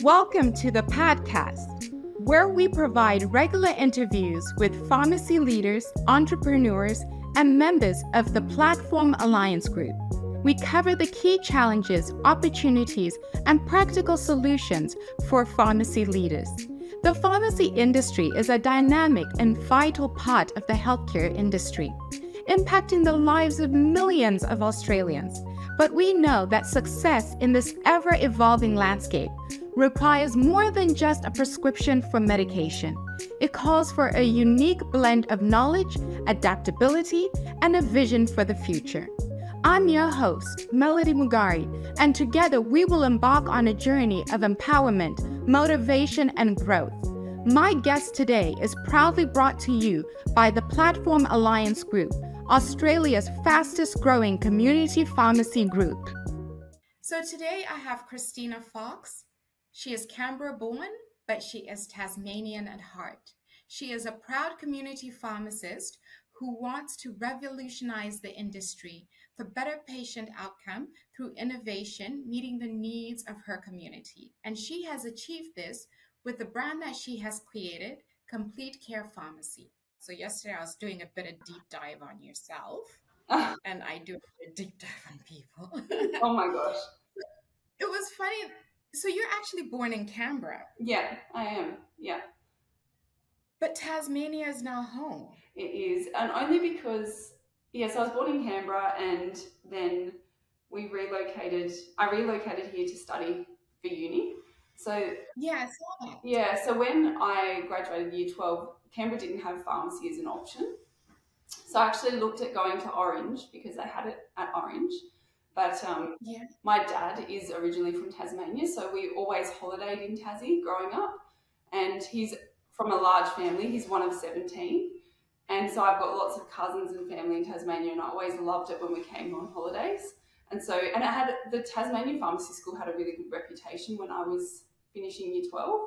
Welcome to the PAGCAST, where we provide regular interviews with pharmacy leaders, entrepreneurs, and members of the Platform Alliance Group. We cover the key challenges, opportunities, and practical solutions for pharmacy leaders. The pharmacy industry is a dynamic and vital part of the healthcare industry, impacting the lives of millions of Australians. But we know that success in this ever-evolving landscape requires more than just a prescription for medication. It calls for a unique blend of knowledge, adaptability, and a vision for the future. I'm your host, Melody Mugari, and together we will embark on a journey of empowerment, motivation, and growth. My guest today is proudly brought to you by the Platform Alliance Group, Australia's fastest growing community pharmacy group. So today I have Kristina Fox. She is Canberra born, but she is Tasmanian at heart. She is a proud community pharmacist who wants to revolutionize the industry for better patient outcome through innovation, meeting the needs of her community. And she has achieved this with the brand that she has created, Complete Care Pharmacy. So yesterday I was doing a bit of deep dive on yourself, and I do a deep dive on people. Oh my gosh. It was funny. So you're actually born in Canberra. Yeah, I am. Yeah. But Tasmania is now home. It is. And only because, so I was born in Canberra and then I relocated here to study for uni. So yeah, I saw that. Yeah, so when I graduated year 12, Canberra didn't have pharmacy as an option. So I actually looked at going to Orange because they had it at Orange. But my dad is originally from Tasmania, so we always holidayed in Tassie growing up. And he's from a large family. He's one of 17. And so I've got lots of cousins and family in Tasmania, and I always loved it when we came on holidays. And the Tasmanian Pharmacy School had a really good reputation when I was finishing year 12.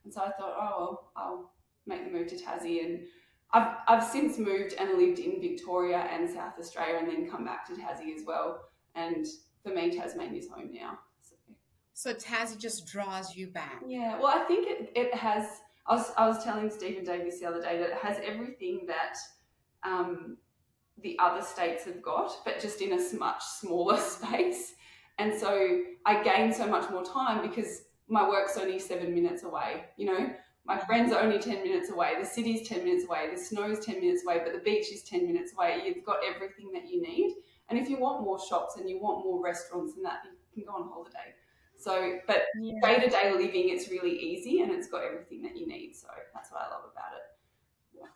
And so I thought, I'll make the move to Tassie. And I've since moved and lived in Victoria and South Australia and then come back to Tassie as well. And for me, Tasmania's home now. So Tassie just draws you back. Yeah, well, I think it has. I was telling Stephen Davis the other day that it has everything that the other states have got, but just in a much smaller space. And so I gain so much more time because my work's only 7 minutes away. You know, my friends are only 10 minutes away. The city's 10 minutes away. The snow's 10 minutes away, but the beach is 10 minutes away. You've got everything that you need. And if you want more shops and you want more restaurants and that, you can go on holiday. So, but day-to-day living, it's really easy and it's got everything that you need. So that's what I love about it. Yeah.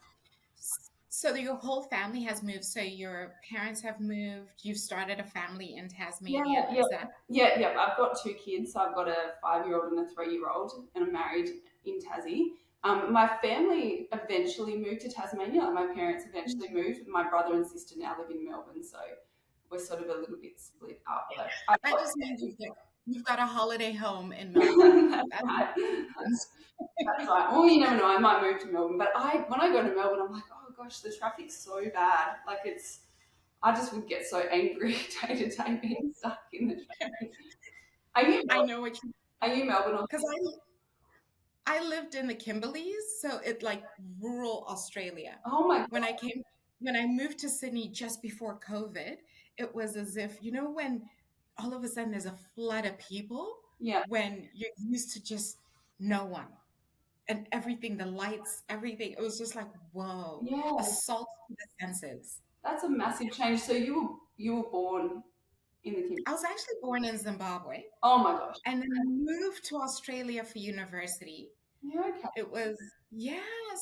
So your whole family has moved. So your parents have moved. You've started a family in Tasmania. Yeah. I've got 2 kids. So I've got a 5-year-old and a 3-year-old, and I'm married in Tassie. My family eventually moved to Tasmania. Like my parents eventually moved. My brother and sister now live in Melbourne. So we're sort of a little bit split up. But that just means you've got a holiday home in Melbourne. That's right. That's right. Well, you never know. I might move to Melbourne. But when I go to Melbourne, I'm like, oh gosh, the traffic's so bad. Like I just would get so angry day to day being stuck in the traffic. Are you Melbourne? Because I lived in the Kimberleys, so it's like rural Australia. Oh my God. When I moved to Sydney just before COVID, it was as if, when all of a sudden there's a flood of people, when you're used to just no one and everything, the lights, everything. It was just like, whoa, assault to the senses. That's a massive change. So you were born in the Kimberleys? I was actually born in Zimbabwe. Oh my gosh. And then I moved to Australia for university. Yeah, okay. It was,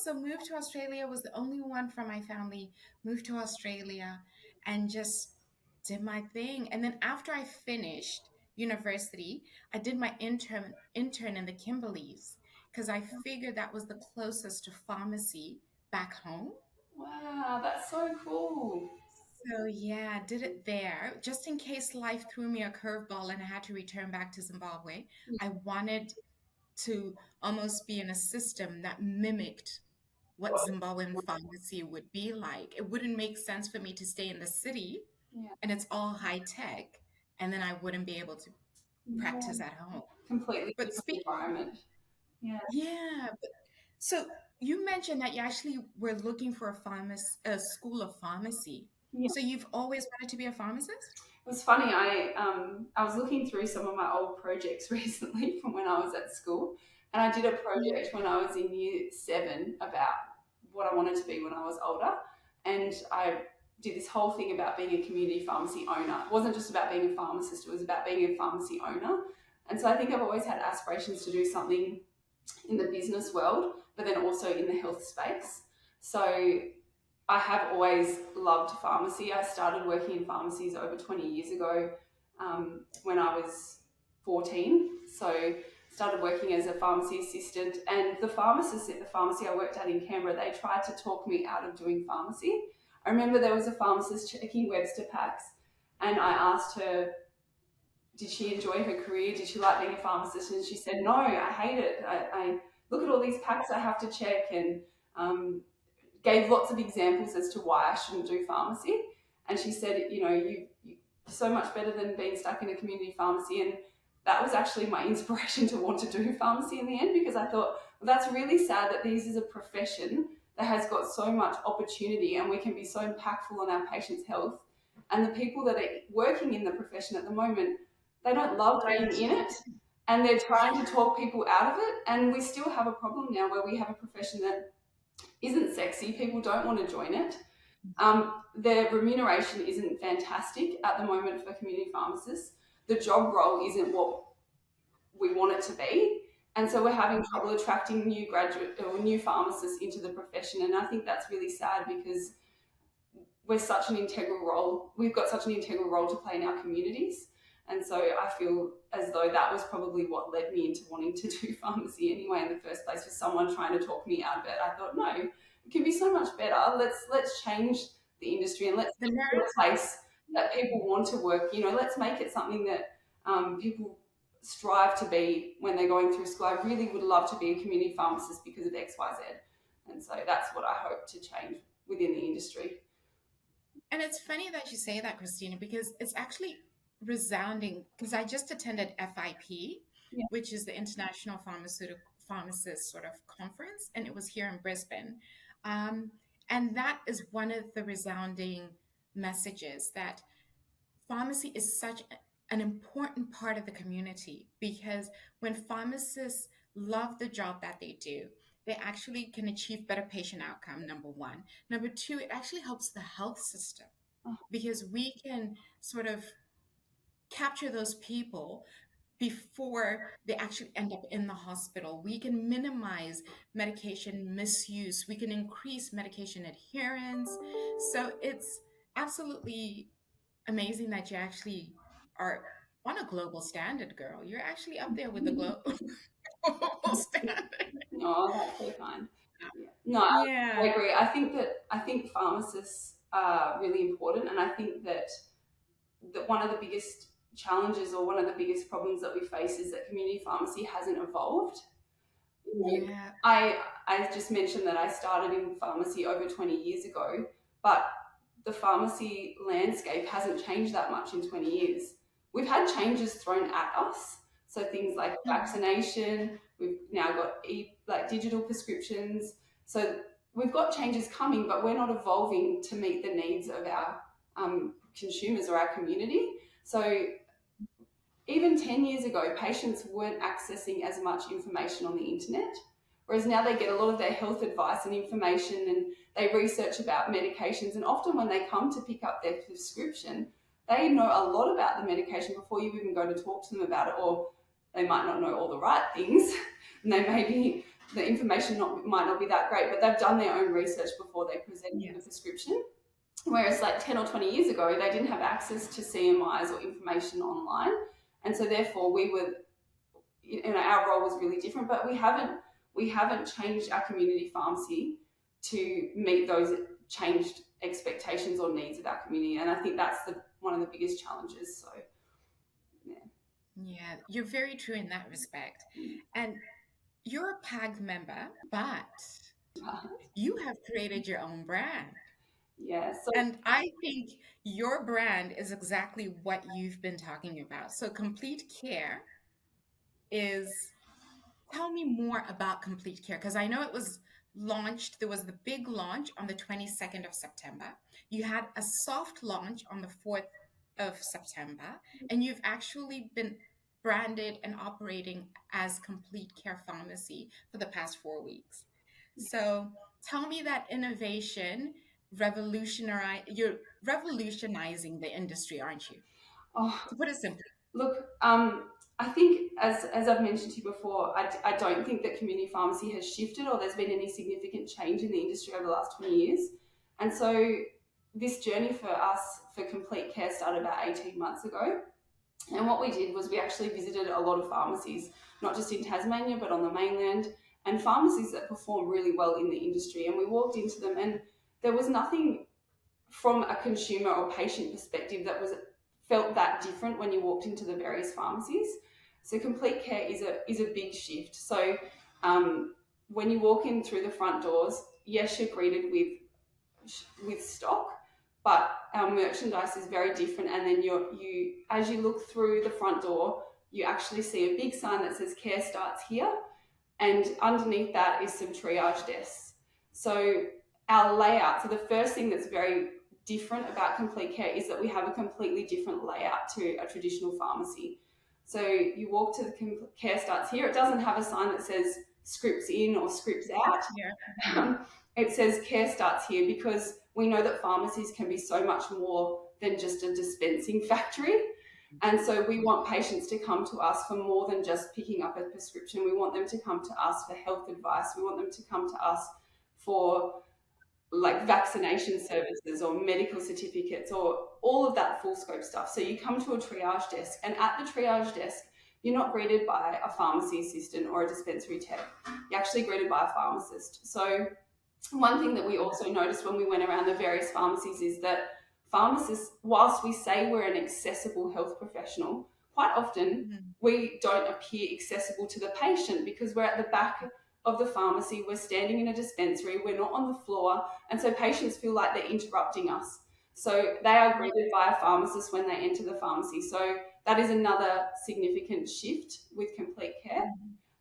so moved to Australia, was the only one from my family, moved to Australia and just did my thing. And then after I finished university, I did my intern in the Kimberleys because I figured that was the closest to pharmacy back home. Wow, that's so cool. So I did it there just in case life threw me a curveball and I had to return back to Zimbabwe. I wanted to almost be in a system that mimicked what Zimbabwean pharmacy would be like. It wouldn't make sense for me to stay in the city and it's all high tech, and then I wouldn't be able to practice at home. Completely But different speak, environment. Yeah. yeah. So you mentioned that you actually were looking for a school of pharmacy. Yeah. So you've always wanted to be a pharmacist? It was funny. I was looking through some of my old projects recently from when I was at school, and I did a Yeah. project when I was in year 7 about what I wanted to be when I was older, and I did this whole thing about being a community pharmacy owner. It wasn't just about being a pharmacist; it was about being a pharmacy owner. And so I think I've always had aspirations to do something in the business world, but then also in the health space. So I have always loved pharmacy. I started working in pharmacies over 20 years ago when I was 14. So started working as a pharmacy assistant, and the pharmacist at the pharmacy I worked at in Canberra, they tried to talk me out of doing pharmacy. I remember there was a pharmacist checking Webster packs, and I asked her, did she enjoy her career? Did she like being a pharmacist? And she said, no, I hate it. I look at all these packs I have to check, and gave lots of examples as to why I shouldn't do pharmacy. And she said, you're so much better than being stuck in a community pharmacy. And that was actually my inspiration to want to do pharmacy in the end, because I thought, well, that's really sad that this is a profession that has got so much opportunity and we can be so impactful on our patients' health. And the people that are working in the profession at the moment, they don't love being in it, and they're trying to talk people out of it. And we still have a problem now where we have a profession that isn't sexy. People don't want to join it. The remuneration isn't fantastic at the moment for community pharmacists. The job role isn't what we want it to be. And so we're having trouble attracting new graduate or new pharmacists into the profession. And I think that's really sad, because we're such an integral role. We've got such an integral role to play in our communities. And so I feel as though that was probably what led me into wanting to do pharmacy anyway in the first place, was someone trying to talk me out of it. I thought, no, it can be so much better. Let's change the industry, and let's make it a place that people want to work. Let's make it something that people strive to be when they're going through school. I really would love to be a community pharmacist because of X, Y, Z. And so that's what I hope to change within the industry. And it's funny that you say that, Kristina, because it's actually resounding, because I just attended FIP, which is the International Pharmaceutical Pharmacist sort of conference, and it was here in Brisbane. And that is one of the resounding messages, that pharmacy is such an important part of the community, because when pharmacists love the job that they do, they actually can achieve better patient outcome, number one. Number two, it actually helps the health system, because we can sort of capture those people before they actually end up in the hospital. We can minimize medication misuse. We can increase medication adherence. So it's absolutely amazing that you actually are on a global standard, girl. You're actually up there with the global standard. No, that's so fine. No, Yeah. I agree. I think pharmacists are really important, and I think that one of the biggest challenges, or one of the biggest problems that we face, is that community pharmacy hasn't evolved. Yeah. I just mentioned that I started in pharmacy over 20 years ago, but the pharmacy landscape hasn't changed that much in 20 years. We've had changes thrown at us. So things like vaccination, we've now got digital prescriptions. So we've got changes coming, but we're not evolving to meet the needs of our consumers or our community. So even 10 years ago, patients weren't accessing as much information on the internet, whereas now they get a lot of their health advice and information, and they research about medications. And often when they come to pick up their prescription, they know a lot about the medication before you even go to talk to them about it, or they might not know all the right things, and the information might not be that great, but they've done their own research before they present the prescription. Whereas 10 or 20 years ago, they didn't have access to CMIs or information online. And so therefore our role was really different, but we haven't changed our community pharmacy to meet those changed expectations or needs of our community. And I think that's one of the biggest challenges. So, yeah, you're very true in that respect. And you're a PAG member, but you have created your own brand. Yeah. So, And I think your brand is exactly what you've been talking about. So, Complete Care is, tell me more about Complete Care, because I know it was launched, there was the big launch on the 22nd of September. You had a soft launch on the 4th of September, and you've actually been branded and operating as Complete Care Pharmacy for the past 4 weeks. So tell me that innovation you're revolutionizing the industry, aren't you? oh, To put it simply. look, I think as I've mentioned to you before, I don't think that community pharmacy has shifted or there's been any significant change in the industry over the last 20 years. And so this journey for us for Complete Care started about 18 months ago. And what we did was we actually visited a lot of pharmacies, not just in Tasmania, but on the mainland, and pharmacies that perform really well in the industry. And we walked into them, and there was nothing from a consumer or patient perspective that was felt that different when you walked into the various pharmacies. So Complete Care is a big shift. So when you walk in through the front doors, yes, you're greeted with stock, but our merchandise is very different. And then you as you look through the front door, you actually see a big sign that says "Care starts here," and underneath that is some triage desks. So our layout. So the first thing that's very different about Complete Care is that we have a completely different layout to a traditional pharmacy. So you walk to the Care starts here. It doesn't have a sign that says scripts in or scripts out. It says Care starts here because we know that pharmacies can be so much more than just a dispensing factory. And so we want patients to come to us for more than just picking up a prescription. We want them to come to us for health advice. We want them to come to us for like vaccination services or medical certificates or all of that full scope stuff. So you come to a triage desk, and at the triage desk, you're not greeted by a pharmacy assistant or a dispensary tech. You're actually greeted by a pharmacist. So one thing that we also noticed when we went around the various pharmacies is that pharmacists, whilst we say we're an accessible health professional, quite often we don't appear accessible to the patient because we're at the back of the pharmacy, we're standing in a dispensary, we're not on the floor, and so patients feel like they're interrupting us. So they are greeted by a pharmacist when they enter the pharmacy. So that is another significant shift with Complete Care.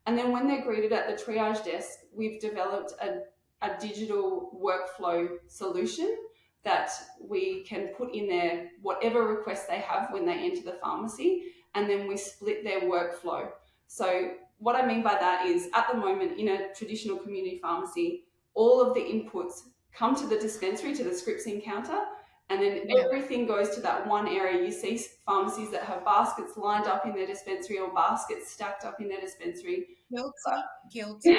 And then when they're greeted at the triage desk, we've developed a digital workflow solution that we can put in there whatever requests they have when they enter the pharmacy, and then we split their workflow. So what I mean by that is at the moment in a traditional community pharmacy, all of the inputs come to the dispensary, to the scripts encounter, and then everything goes to that one area. You see pharmacies that have baskets lined up in their dispensary or baskets stacked up in their dispensary. Guilty.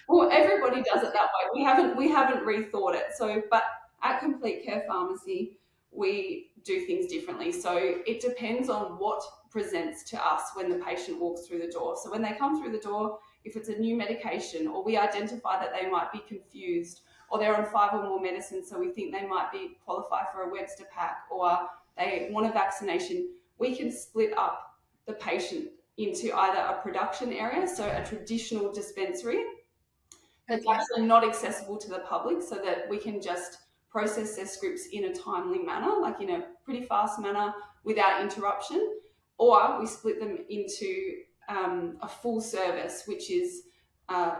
Well, everybody does it that way. We haven't rethought it. So, but at Complete Care Pharmacy, we do things differently. So it depends on what presents to us when the patient walks through the door. So when they come through the door, if it's a new medication or we identify that they might be confused or they're on 5 or more medicines, so we think they might be qualify for a Webster pack or they want a vaccination, we can split up the patient into either a production area, so a traditional dispensary that's actually not accessible to the public, so that we can just process their scripts in a timely manner, like in a pretty fast manner without interruption, or we split them into a full service, which is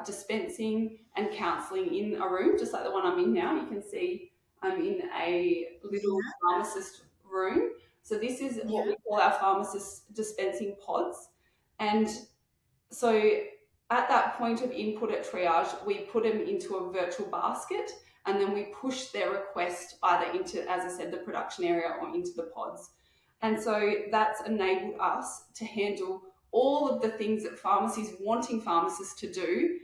dispensing and counselling in a room, just like the one I'm in now. You can see I'm in a little pharmacist room. So this is what we call our pharmacist dispensing pods. And so at that point of input at triage, we put them into a virtual basket, and then we push their request either into, as I said, the production area or into the pods. And so that's enabled us to handle all of the things that pharmacies wanting pharmacists to do,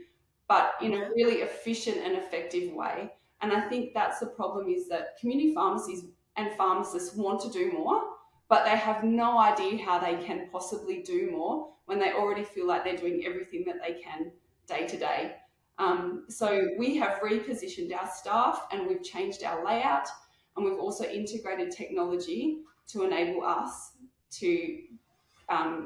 but in a really efficient and effective way. And I think that's the problem, is that community pharmacies and pharmacists want to do more, but they have no idea how they can possibly do more when they already feel like they're doing everything that they can day to day. So we have repositioned our staff and we've changed our layout, and we've also integrated technology to enable us to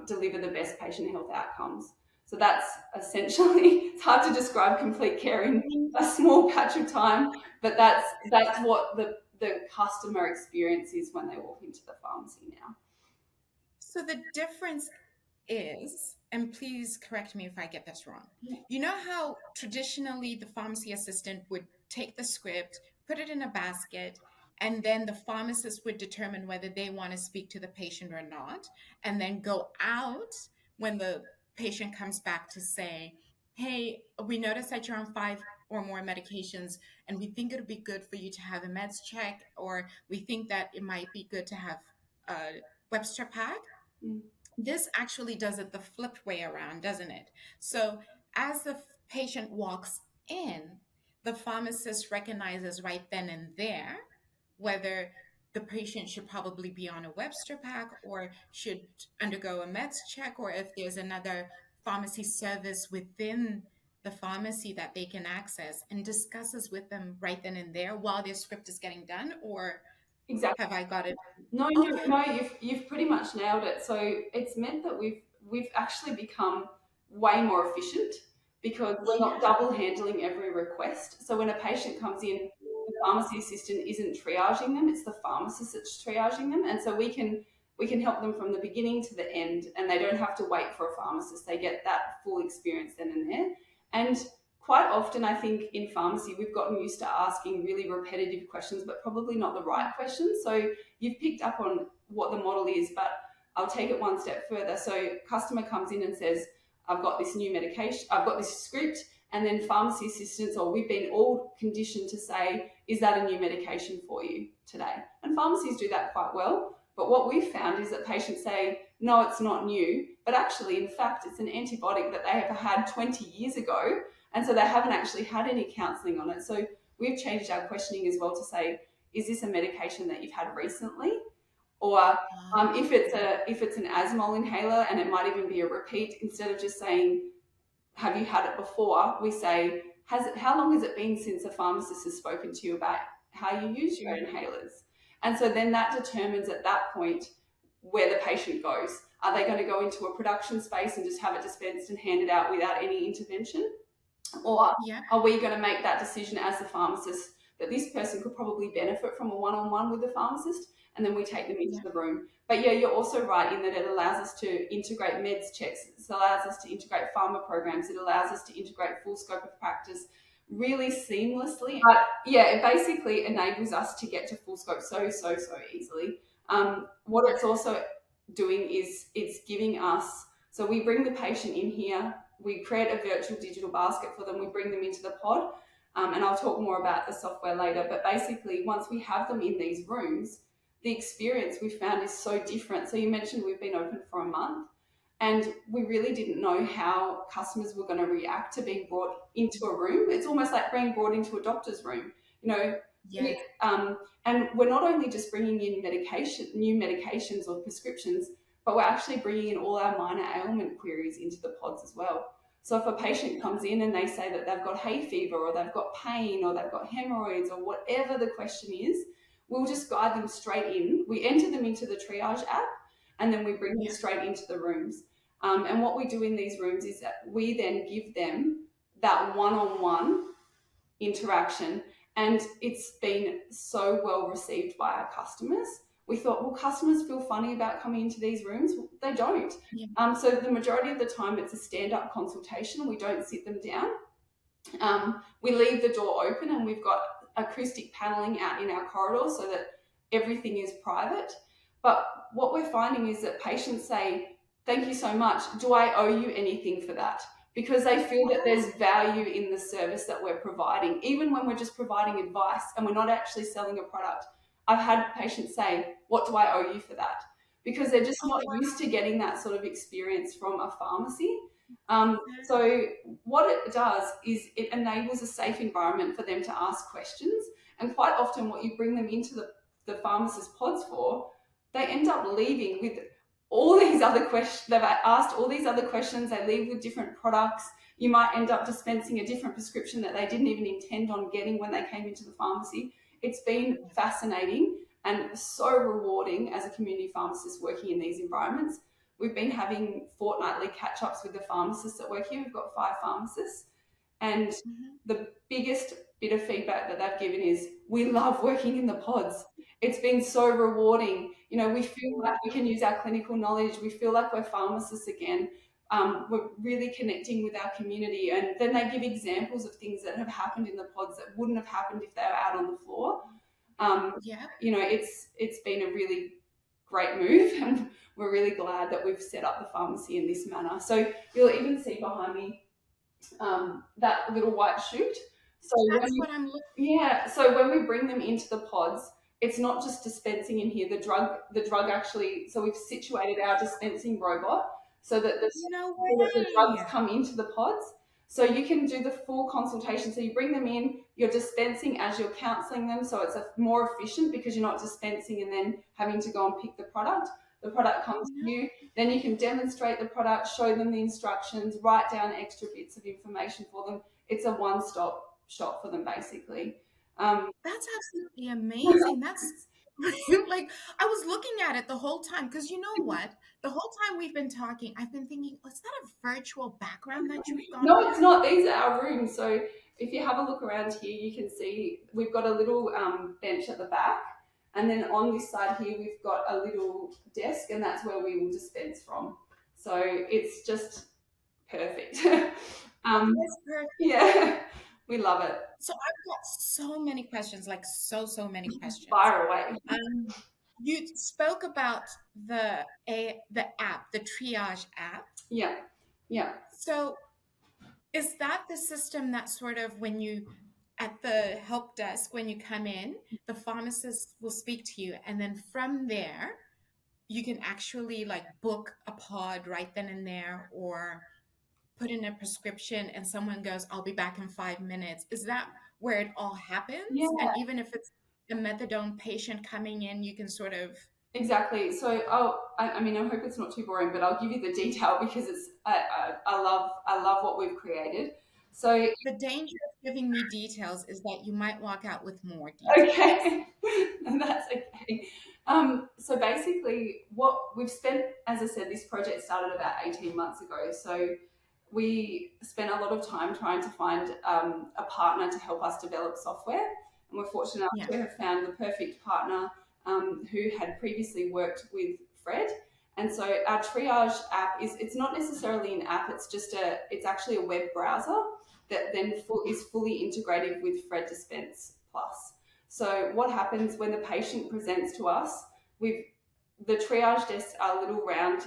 deliver the best patient health outcomes. So that's essentially, it's hard to describe Complete Care in a small patch of time, but that's what the customer experience is when they walk into the pharmacy now. So the difference is, and please correct me if I get this wrong, you know how traditionally the pharmacy assistant would take the script, put it in a basket, and then the pharmacist would determine whether they want to speak to the patient or not, and then go out when the patient comes back to say, hey, we noticed that you're on 5 or more medications, and we think it would be good for you to have a meds check, or we think that it might be good to have a Webster pack. This actually does it the flipped way around, doesn't it? So as the patient walks in, the pharmacist recognizes right then and there whether the patient should probably be on a Webster pack or should undergo a meds check, or if there's another pharmacy service within the pharmacy that they can access, and discusses with them right then and there while their script is getting done. Or Exactly. have I got it? No, Okay. no, you've pretty much nailed it. So it's meant that we've actually become way more efficient because we're not double handling every request. So when a patient comes in, the pharmacy assistant isn't triaging them; it's the pharmacist that's triaging them, and so we can help them from the beginning to the end, and they don't have to wait for a pharmacist. They get that full experience then and there. And quite often, I think in pharmacy, we've gotten used to asking really repetitive questions, but probably not the right questions. So you've picked up on what the model is, but I'll take it one step further. So customer comes in and says, I've got this new medication, I've got this script, and then pharmacy assistants, or we've been all conditioned to say, is that a new medication for you today? And pharmacies do that quite well. But what we've found is that patients say, no, it's not new, but actually, in fact, it's an antibiotic that they have had 20 years ago, and so they haven't actually had any counselling on it. So we've changed our questioning as well to say, is this a medication that you've had recently? Or if it's an Asmol inhaler, and it might even be a repeat, instead of just saying, have you had it before, we say, how long has it been since a pharmacist has spoken to you about how you use your inhalers? And so then that determines at that point where the patient goes. Are they going to go into a production space and just have it dispensed and handed out without any intervention? Or are we going to make that decision as the pharmacist that this person could probably benefit from a one-on-one with the pharmacist, and then we take them into the room? But yeah, you're also right in that it allows us to integrate meds checks. It allows us to integrate pharma programs. It allows us to integrate full scope of practice really seamlessly. Yeah, it basically enables us to get to full scope so easily. What it's also doing is it's giving us, so we bring the patient in here, we create a virtual digital basket for them, we bring them into the pod, and I'll talk more about the software later, but basically once we have them in these rooms, the experience we found is so different. So you mentioned we've been open for a month, and we really didn't know how customers were going to react to being brought into a room. It's almost like being brought into a doctor's room, you know. And we're not only just bringing in new medications or prescriptions, but we're actually bringing in all our minor ailment queries into the pods as well. So if a patient comes in and they say that they've got hay fever, or they've got pain, or they've got hemorrhoids, or whatever the question is, we'll just guide them straight in. We enter them into the triage app, and then we bring them straight into the rooms. And what we do in these rooms is that we then give them that one-on-one interaction. And it's been so well received by our customers. We thought, well, customers feel funny about coming into these rooms. Well, they don't. So the majority of the time it's a stand-up consultation. We don't sit them down. We leave the door open, and we've got acoustic paneling out in our corridor so that everything is private. But what we're finding is that patients say, thank you so much. Do I owe you anything for that? Because they feel that there's value in the service that we're providing, even when we're just providing advice and we're not actually selling a product. I've had patients say, what do I owe you for that? Because they're just not used to getting that sort of experience from a pharmacy. So what it does is it enables a safe environment for them to ask questions. And quite often what you bring them into the pharmacist pods for, they end up leaving with all these other questions. They've asked all these other questions. They leave with different products. You might end up dispensing a different prescription that they didn't even intend on getting when they came into the pharmacy. It's been fascinating and so rewarding as a community pharmacist working in these environments. We've been having fortnightly catch-ups with the pharmacists that work here. We've got 5 pharmacists. And the biggest bit of feedback that they've given is, we love working in the pods. It's been so rewarding. You know, we feel like we can use our clinical knowledge. We feel like we're pharmacists again. We're really connecting with our community. And then they give examples of things that have happened in the pods that wouldn't have happened if they were out on the floor. You know, it's been a really great move, and we're really glad that we've set up the pharmacy in this manner. So you'll even see behind me that little white chute. So That's what I'm looking. Yeah. So when we bring them into the pods, it's not just dispensing in here. The drug actually. So we've situated our dispensing robot so that the drugs come into the pods. So you can do the full consultation. So you bring them in, you're dispensing as you're counselling them. So it's more efficient because you're not dispensing and then having to go and pick the product. The product comes to you, then you can demonstrate the product, show them the instructions, write down extra bits of information for them. It's a one-stop shop for them, basically. That's absolutely amazing. That's like, I was looking at it the whole time, because you know what? The whole time we've been talking, I've been thinking, is that a virtual background that you've got? No, it's not. These are our rooms. So if you have a look around here, you can see we've got a little bench at the back. And then on this side here, we've got a little desk, and that's where we will dispense from. So it's just perfect. That's perfect. Yeah, we love it. So I've got so many questions, like so many questions. Fire away. You spoke about the app, the triage app. Yeah. So is that the system that sort of, when you at the help desk, when you come in, the pharmacist will speak to you, and then from there you can actually like book a pod right then and there, or put in a prescription and someone goes, I'll be back in 5 minutes? Is that where it all happens? Yeah. And even if it's a methadone patient coming in, you can sort of... Exactly. So I mean, I hope it's not too boring, but I'll give you the detail because it's I love what we've created. So the danger of giving me details is that you might walk out with more details. Okay. That's okay. So basically what we've spent, as I said, this project started about 18 months ago. So we spent a lot of time trying to find a partner to help us develop software. And we're fortunate enough to have found the perfect partner who had previously worked with Fred. And so our triage app it's not necessarily an app, it's actually a web browser that then is fully integrated with Fred Dispense Plus. So what happens when the patient presents to us, the triage desks are little round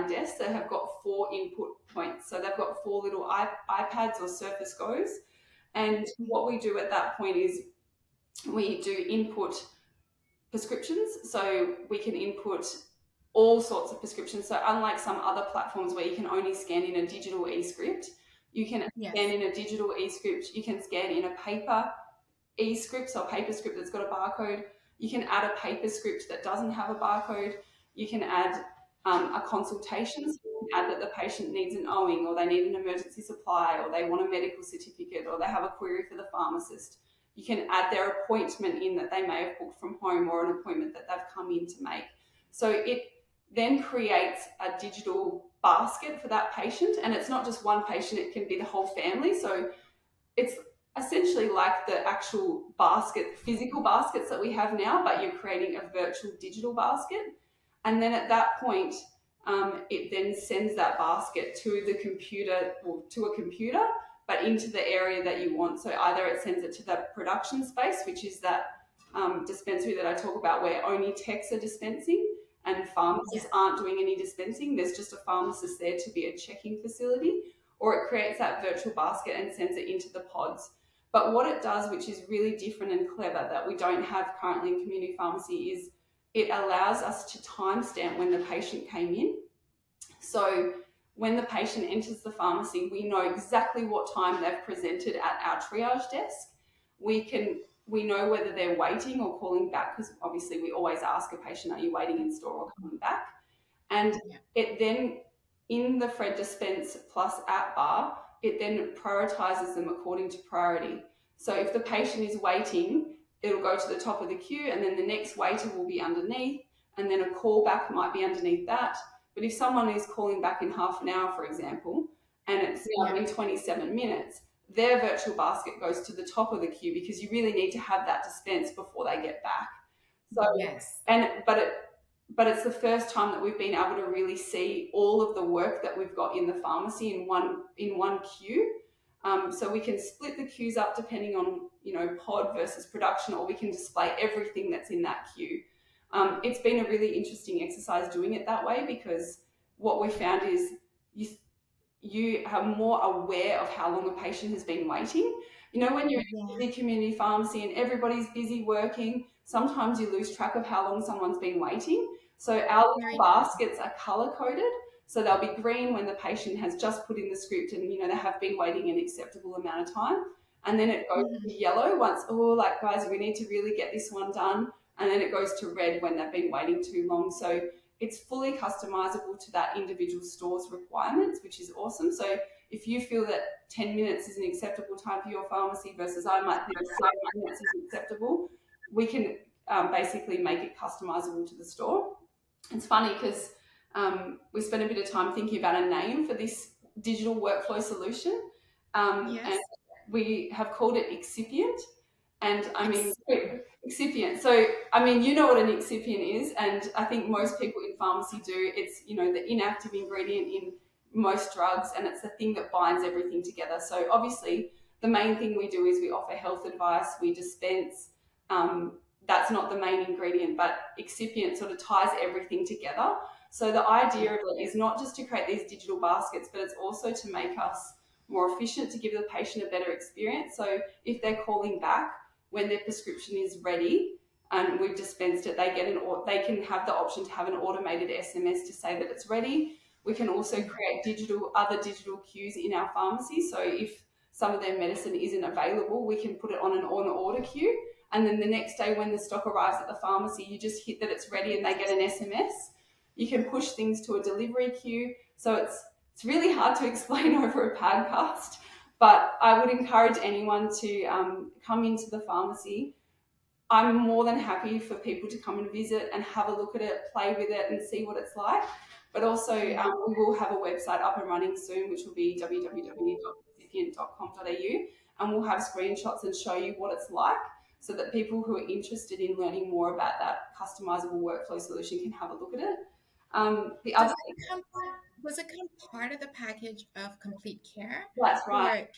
desks that have got 4 input points. So they've got 4 little iPads or Surface Goes. And what we do at that point is we do input prescriptions. So we can input all sorts of prescriptions. So unlike some other platforms where you can only scan in a digital e-script, you can scan in a digital e-script, you can scan in a paper e-script, so a paper script that's got a barcode. You can add a paper script that doesn't have a barcode. You can add a consultation, so you can add that the patient needs an owing, or they need an emergency supply, or they want a medical certificate, or they have a query for the pharmacist. You can add their appointment in that they may have booked from home, or an appointment that they've come in to make. So it then creates a digital basket for that patient, and it's not just one patient, it can be the whole family. So it's essentially like the actual basket, physical baskets that we have now, but you're creating a virtual digital basket. And then at that point, it then sends that basket to the computer, or to a computer, but into the area that you want. So either it sends it to the production space, which is that dispensary that I talk about where only techs are dispensing and pharmacists aren't doing any dispensing. There's just a pharmacist there to be a checking facility, or it creates that virtual basket and sends it into the pods. But what it does, which is really different and clever that we don't have currently in community pharmacy, is it allows us to timestamp when the patient came in. So when the patient enters the pharmacy, we know exactly what time they've presented at our triage desk. We know whether they're waiting or calling back, because obviously we always ask a patient, are you waiting in store or coming back? And it then, in the Fred Dispense Plus app bar, it then prioritizes them according to priority. So if the patient is waiting, it'll go to the top of the queue, and then the next waiter will be underneath, and then a callback might be underneath that. But if someone is calling back in half an hour, for example, and it's now been 27 minutes, their virtual basket goes to the top of the queue because you really need to have that dispensed before they get back. So, Yes. but it's the first time that we've been able to really see all of the work that we've got in the pharmacy in one queue. So we can split the queues up depending on, pod versus production, or we can display everything that's in that queue. It's been a really interesting exercise doing it that way, because what we found is you are more aware of how long a patient has been waiting. When you're in a busy community pharmacy and everybody's busy working, sometimes you lose track of how long someone's been waiting. So our baskets are color coded. So they'll be green when the patient has just put in the script and, they have been waiting an acceptable amount of time. And then it goes to yellow once, guys, we need to really get this one done. And then it goes to red when they've been waiting too long. So it's fully customizable to that individual store's requirements, which is awesome. So if you feel that 10 minutes is an acceptable time for your pharmacy versus I might think 5 minutes is acceptable, we can basically make it customizable to the store. It's funny because we spent a bit of time thinking about a name for this digital workflow solution. And we have called it Excipient. And I mean, excipient. So, I mean, you know what an excipient is, and I think most people in pharmacy do. It's, the inactive ingredient in most drugs, and it's the thing that binds everything together. So obviously, the main thing we do is we offer health advice, we dispense. That's not the main ingredient, but excipient sort of ties everything together. So the idea of it is not just to create these digital baskets, but it's also to make us more efficient, to give the patient a better experience. So if they're calling back when their prescription is ready and we've dispensed it, they can have the option to have an automated SMS to say that it's ready. We can also create other digital queues in our pharmacy. So if some of their medicine isn't available, we can put it on an order queue. And then the next day when the stock arrives at the pharmacy, you just hit that it's ready and they get an SMS. You can push things to a delivery queue. So it's really hard to explain over a PAGCAST, but I would encourage anyone to come into the pharmacy. I'm more than happy for people to come and visit and have a look at it, play with it and see what it's like. But also we will have a website up and running soon, which will be www.excipient.com.au, and we'll have screenshots and show you what it's like, so that people who are interested in learning more about that customizable workflow solution can have a look at it. Does it come part of the package of complete care? That's right.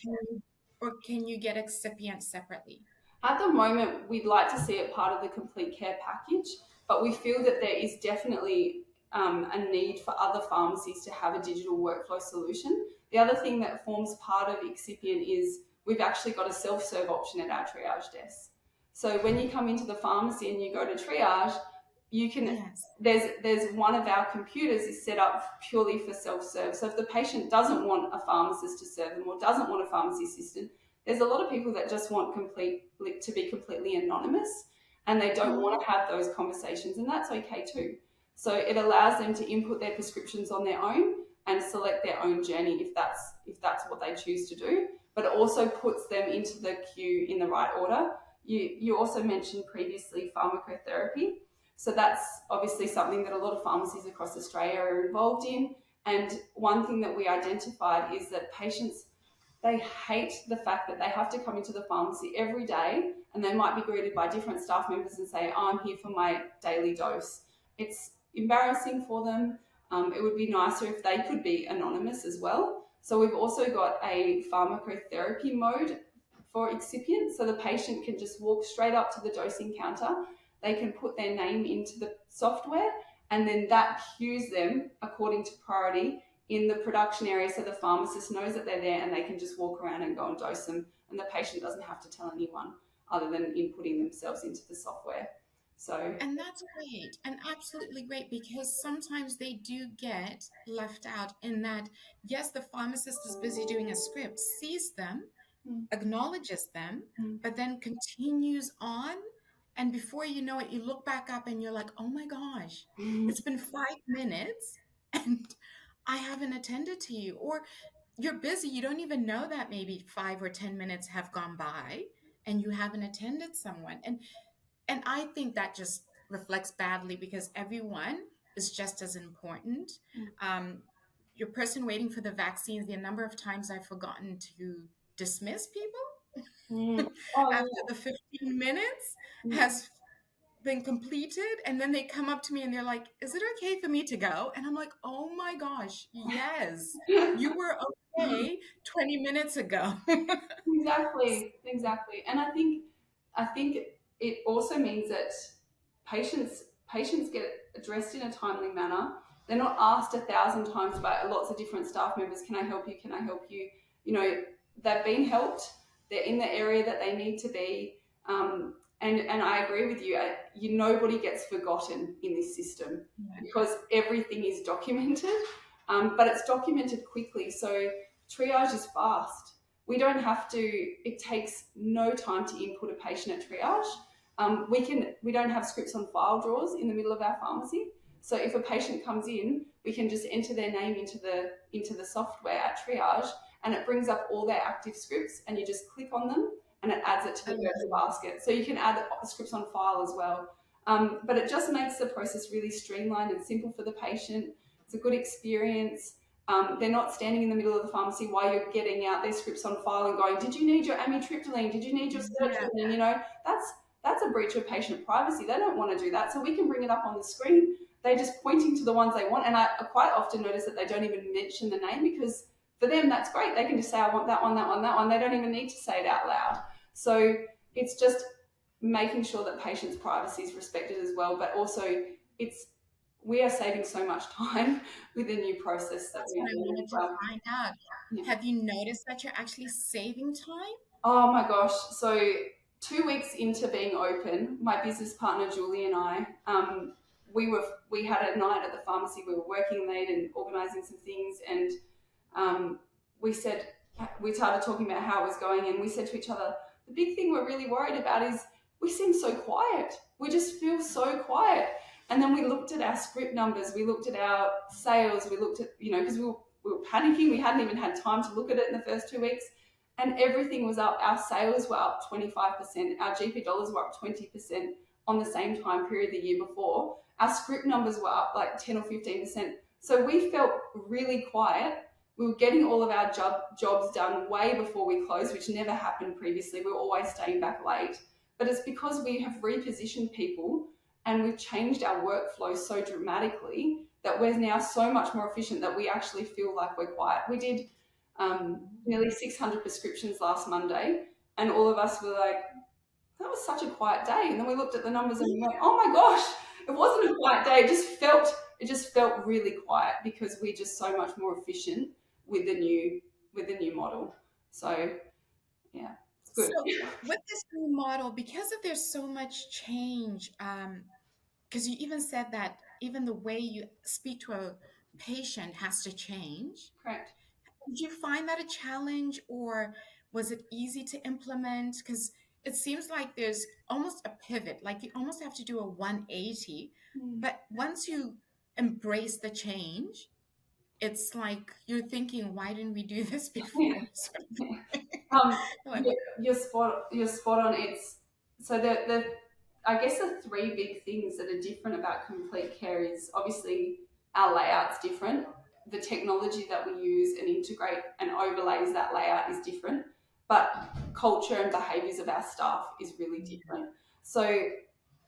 Or can you get excipients separately? At the moment, we'd like to see it part of the complete care package, but we feel that there is definitely a need for other pharmacies to have a digital workflow solution. The other thing that forms part of Excipient is we've actually got a self-serve option at our triage desk. So when you come into the pharmacy and you go to triage, you can, there's one of our computers is set up purely for self-serve. So if the patient doesn't want a pharmacist to serve them or doesn't want a pharmacy assistant, there's a lot of people that just want to be completely anonymous, and they don't want to have those conversations, and that's okay too. So it allows them to input their prescriptions on their own and select their own journey if that's what they choose to do, but it also puts them into the queue in the right order. You also mentioned previously pharmacotherapy. So that's obviously something that a lot of pharmacies across Australia are involved in. And one thing that we identified is that patients, they hate the fact that they have to come into the pharmacy every day and they might be greeted by different staff members and say, I'm here for my daily dose. It's embarrassing for them. It would be nicer if they could be anonymous as well. So we've also got a pharmacotherapy mode for Excipient. So the patient can just walk straight up to the dosing counter. They can put their name into the software, and then that queues them according to priority in the production area, so the pharmacist knows that they're there and they can just walk around and go and dose them, and the patient doesn't have to tell anyone other than inputting themselves into the software. And that's great, and absolutely great, because sometimes they do get left out in that, yes, the pharmacist is busy doing a script, sees them, acknowledges them, but then continues on. And before you know it, you look back up and you're like, oh my gosh, it's been 5 minutes and I haven't attended to you. Or you're busy, you don't even know that maybe 5 or 10 minutes have gone by and you haven't attended someone. And I think that just reflects badly, because everyone is just as important. Your person waiting for the vaccines, the number of times I've forgotten to dismiss people Oh, after the 15 minutes has been completed, and then they come up to me and they're like, is it okay for me to go? And I'm like, oh my gosh, yes, you were okay 20 minutes ago. Exactly. And I think it also means that patients get addressed in a timely manner. They're not asked 1,000 times by lots of different staff members, can I help you? Can I help you? You know, they've been helped. They're in the area that they need to be. And I agree with you. Nobody gets forgotten in this system because everything is documented, but it's documented quickly. So triage is fast. We don't have to, it takes no time to input a patient at triage. We don't have scripts on file drawers in the middle of our pharmacy. So if a patient comes in, we can just enter their name into the software at triage, and it brings up all their active scripts, and you just click on them and it adds it to the virtual basket. So you can add the scripts on file as well. But it just makes the process really streamlined and simple for the patient. It's a good experience. They're not standing in the middle of the pharmacy while you're getting out their scripts on file and going, did you need your amitriptyline? Did you need your sertraline? You know, that's a breach of patient privacy. They don't want to do that. So we can bring it up on the screen. They're just pointing to the ones they want. And I quite often notice that they don't even mention the name, because for them, that's great. They can just say, I want that one, that one, that one. They don't even need to say it out loud. So it's just making sure that patients' privacy is respected as well. But also we are saving so much time with the new process. That's what I wanted to find out. Yeah. Have you noticed that you're actually saving time? Oh my gosh. So 2 weeks into being open, my business partner, Julie, and I, we had a night at the pharmacy. We were working late and organising some things, and we started talking about how it was going, and we said to each other, the big thing we're really worried about is we seem so quiet. We just feel so quiet. And then we looked at our script numbers, we looked at our sales, we looked at, because we were panicking. We hadn't even had time to look at it in the first 2 weeks, and everything was up. Our sales were up 25%. Our GP dollars were up 20% on the same time period the year before. Our script numbers were up like 10 or 15%. So we felt really quiet. We were getting all of our jobs done way before we closed, which never happened previously. We were always staying back late. But it's because we have repositioned people and we've changed our workflow so dramatically that we're now so much more efficient that we actually feel like we're quiet. We did nearly 600 prescriptions last Monday, and all of us were like, that was such a quiet day. And then we looked at the numbers and we went, oh my gosh, it wasn't a quiet day. It just felt really quiet because we're just so much more efficient with the new model. So yeah, it's good. So with this new model, because there's so much change, because you even said that even the way you speak to a patient has to change. Correct. Did you find that a challenge, or was it easy to implement? Because it seems like there's almost a pivot, like you almost have to do a 180. But once you embrace the change, it's like you're thinking, why didn't we do this before? You're spot on. It's so I guess the three big things that are different about Complete Care is obviously our layout's different. The technology that we use and integrate and overlays that layout is different, but culture and behaviours of our staff is really different. So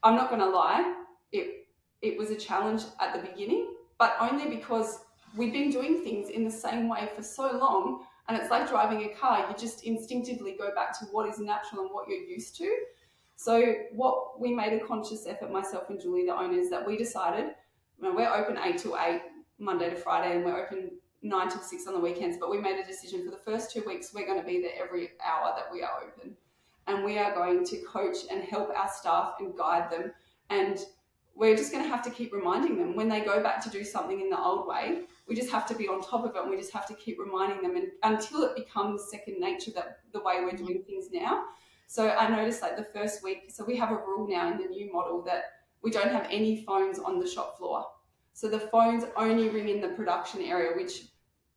I'm not going to lie, it was a challenge at the beginning, but only because we've been doing things in the same way for so long, and it's like driving a car. You just instinctively go back to what is natural and what you're used to. So what we made a conscious effort, myself and Julie, the owners, that we decided, we're open 8 to 8, Monday to Friday, and we're open 9 to 6 on the weekends, but we made a decision for the first 2 weeks, we're going to be there every hour that we are open. And we are going to coach and help our staff and guide them. And we're just going to have to keep reminding them when they go back to do something in the old way. We just have to be on top of it, and we just have to keep reminding them until it becomes second nature, that the way we're doing things now. So I noticed like the first week, so we have a rule now in the new model that we don't have any phones on the shop floor. So the phones only ring in the production area, which,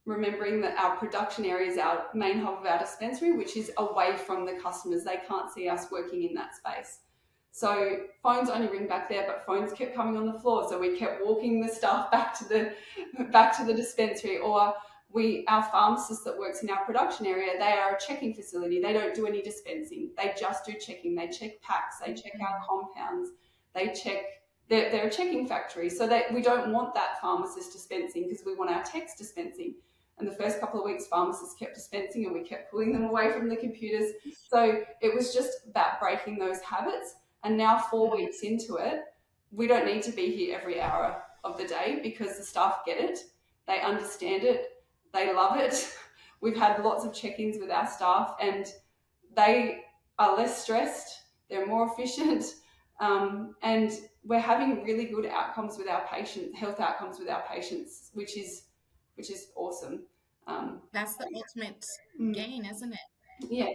remembering that our production area is our main hub of our dispensary, which is away from the customers. They can't see us working in that space. So phones only ring back there, but phones kept coming on the floor. So we kept walking the staff back to the dispensary, or our pharmacist that works in our production area, they are a checking facility. They don't do any dispensing. They just do checking. They check packs. They check our compounds. They check. They're a checking factory. So we don't want that pharmacist dispensing because we want our techs dispensing. And the first couple of weeks, pharmacists kept dispensing and we kept pulling them away from the computers. So it was just about breaking those habits. And now 4 weeks into it, we don't need to be here every hour of the day because the staff get it. They understand it. They love it. We've had lots of check-ins with our staff and they are less stressed. They're more efficient. And we're having really good outcomes with our patients, health outcomes with our patients, which is awesome. That's the ultimate gain, isn't it? Yeah.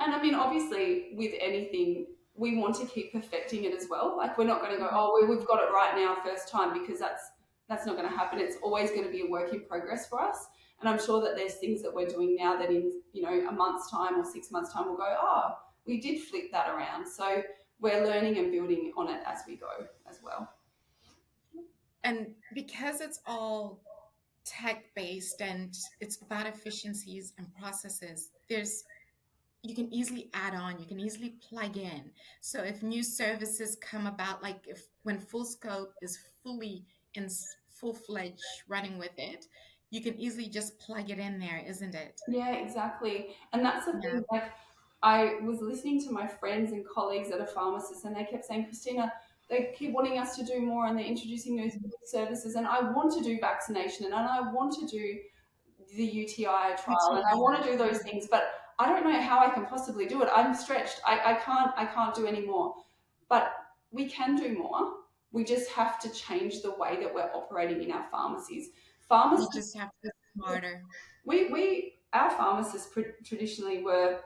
And I mean, obviously with anything, we want to keep perfecting it as well. Like we're not going to go, oh, we've got it right now first time, because that's not going to happen. It's always going to be a work in progress for us. And I'm sure that there's things that we're doing now that in, a month's time or 6 months time we'll go, oh, we did flip that around. So we're learning and building on it as we go as well. And because it's all tech-based and it's about efficiencies and processes, you can easily add on, you can easily plug in. So if new services come about, like when Full Scope is fully in full-fledged running with it, you can easily just plug it in there, isn't it? Yeah, exactly. And that's the thing, like I was listening to my friends and colleagues that are pharmacists and they kept saying, Kristina, they keep wanting us to do more and they're introducing new services, and I want to do vaccination and I want to do the UTI trial and I want to do those things, but I don't know how I can possibly do it. I'm stretched. I can't do any more. But we can do more. We just have to change the way that we're operating in our pharmacies. Pharmacists just have to be smarter. Our pharmacists traditionally were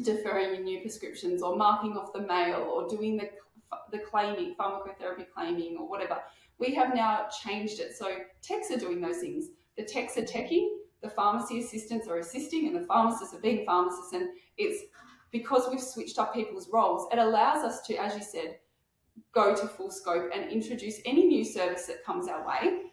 deferring new prescriptions or marking off the mail or doing the claiming, pharmacotherapy claiming or whatever. We have now changed it. So techs are doing those things. The techs are teching, the pharmacy assistants are assisting, and the pharmacists are being pharmacists. And it's because we've switched up people's roles, it allows us to, as you said, go to Full Scope and introduce any new service that comes our way.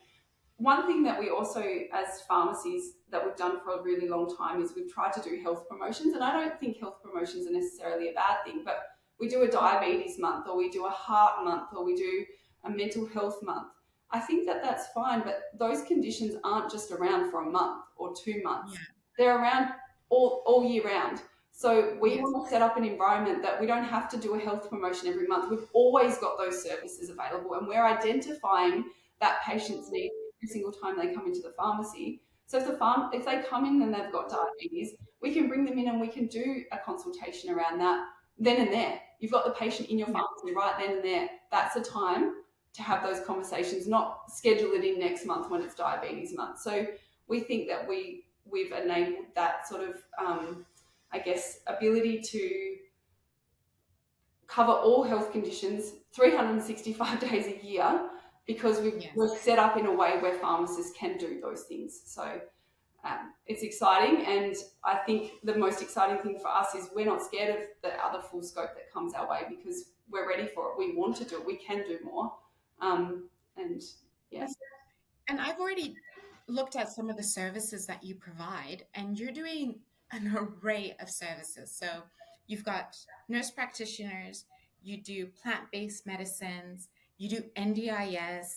One thing that we also, as pharmacies, that we've done for a really long time is we've tried to do health promotions. And I don't think health promotions are necessarily a bad thing, but we do a diabetes month, or we do a heart month, or we do a mental health month. I think that that's fine, but those conditions aren't just around for a month or 2 months. Yeah. They're around all year round. So we want to set up an environment that we don't have to do a health promotion every month. We've always got those services available, and we're identifying that patient's need every single time they come into the pharmacy. So if they come in and they've got diabetes, we can bring them in and we can do a consultation around that then and there. You've got the patient in your pharmacy right then and there. That's the time to have those conversations, not schedule it in next month when it's diabetes month. So we think that we've enabled that sort of, ability to cover all health conditions 365 days a year, because we're set up in a way where pharmacists can do those things. So it's exciting, and I think the most exciting thing for us is we're not scared of the other Full Scope that comes our way, because we're ready for it. We want to do it. We can do more. And I've already looked at some of the services that you provide, and you're doing an array of services. So you've got nurse practitioners, you do plant-based medicines, you do NDIS,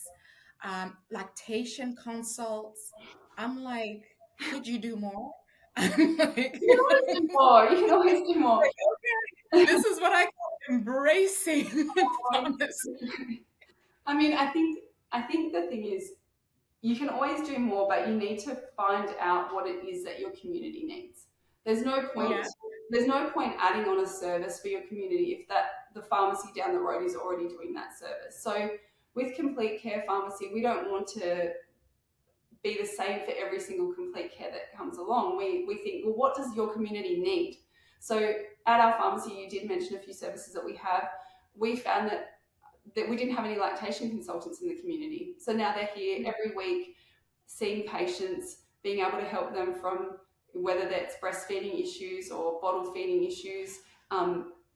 lactation consults. I'm like, could you do more? I'm like, you can always do more. Like, okay, this is what I call embracing. I mean, I think the thing is, you can always do more, but you need to find out what it is that your community needs. There's no point. There's no point adding on a service for your community if the pharmacy down the road is already doing that service. So with Complete Care Pharmacy, we don't want to be the same for every single complete care that comes along. We think, well, what does your community need? So at our pharmacy, you did mention a few services that we have. We found that we didn't have any lactation consultants in the community. So now they're here every week, seeing patients, being able to help them from whether that's breastfeeding issues or bottle feeding issues.